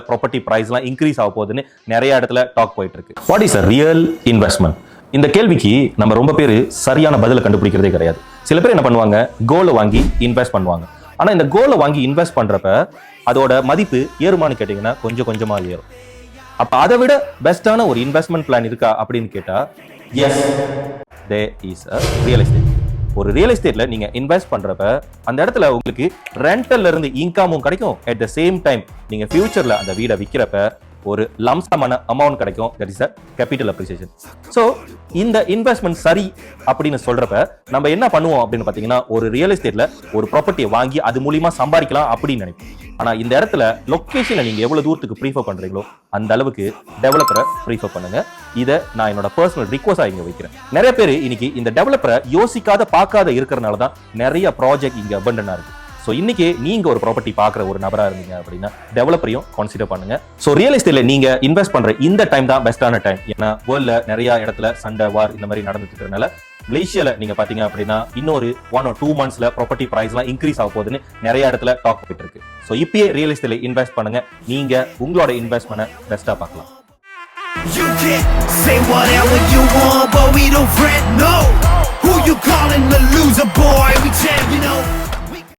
Property பிரைஸ்லாம் increase ஆக போகுதுன்னு நிறைய இடத்துல டாக் போயிட்டு இருக்கு. What is a real investment? இந்த கேள்விக்கு நம்ம ரொம்ப பேர் சரியான பதிலை கண்டுபிடிக்கிறதே கிடையாது. சில பேர் என்ன பண்ணுவாங்க, கோலை வாங்கி இன்வெஸ்ட் பண்ணுவாங்க. ஆனா இந்த கோலை வாங்கி இன்வெஸ்ட் பண்றப்ப அதோட மதிப்பு ஏறுமான்னு கேட்டீங்கன்னா கொஞ்சம் கொஞ்சமா ஏறும். அப்ப அதை விட பெஸ்டான ஒரு இன்வெஸ்ட்மெண்ட் பிளான் இருக்கா அப்படின்னு கேட்டா, yes, there is a real estate. ஒரு ரியல் எஸ்டேட்ல நீங்க இன்வெஸ்ட் பண்றப்ப அந்த இடத்துல உங்களுக்கு ரெண்டல்ல இருந்து இன்கமும் கிடைக்கும். அட் த சேம் டைம் நீங்க ஃபியூச்சர்ல அந்த வீடை விற்கிறப்ப ஒரு லம்சமான அமௌண்ட் கிடைக்கும். That is a capital appreciation. So இந்த இன்வெஸ்ட்மெண்ட் சரி அப்படின்னு சொல்றப்ப நம்ம என்ன பண்ணுவோம் அப்படின்னு பாத்தீங்கன்னா, ஒரு ரியல் எஸ்டேட்ல ஒரு ப்ராப்பர்ட்டியை வாங்கி அது மூலியமா சம்பாதிக்கலாம் அப்படின்னு நினைப்போம். ஆனா இந்த இடத்துல லொகேஷனை நீங்க எவ்வளவு தூரத்துக்கு ப்ரீஃபர் பண்றீங்களோ அந்த அளவுக்கு டெவலப்பரை ப்ரீஃபர் பண்ணுங்க. இதை நான் என்னோட பர்சனல் ரிக்வஸ்டா இங்க வைக்கிறேன். நிறைய பேர் இன்னைக்கு இந்த டெவலப்பரை யோசிக்காத பார்க்காத இருக்கிறதுனால தான் நிறைய ப்ராஜெக்ட் இங்க அபண்டனா இருக்கு. ஸோ இன்னைக்கு நீங்க ஒரு ப்ராப்பர்ட்டி பார்க்குற ஒரு நபரா இருந்தீங்க அப்படின்னா டெவலப்பரையும் கன்சிடர் பண்ணுங்க. ஸோ ரியல் எஸ்டேட்ல நீங்க இன்வெஸ்ட் பண்ற இந்த டைம் தான் பெஸ்டான டைம். ஏன்னா வேர்ல்ட்ல நிறைய இடத்துல சண்டை, வார் இந்த மாதிரி நடந்துட்டு இருக்கிறதுனால மலேசியால நீங்க பாத்தீங்க அப்படின்னா இன்னொரு 1 or 2 monthsல ப்ராப்பர்ட்டி பிரைஸ்லாம் இன்க்ரீஸ் ஆக போகுதுன்னு நிறைய இடத்துல டாக் போயிட்டு இருக்கு. ஸோ இப்பயே ரியல் எஸ்டேட்ல இன்வெஸ்ட் பண்ணுங்க. நீங்க உங்களோட இன்வெஸ்ட்மெண்ட்டை பெஸ்டா பார்க்கலாம். You can say whatever you want, but we don't fret, no. Who you calling the loser, boy? We champion,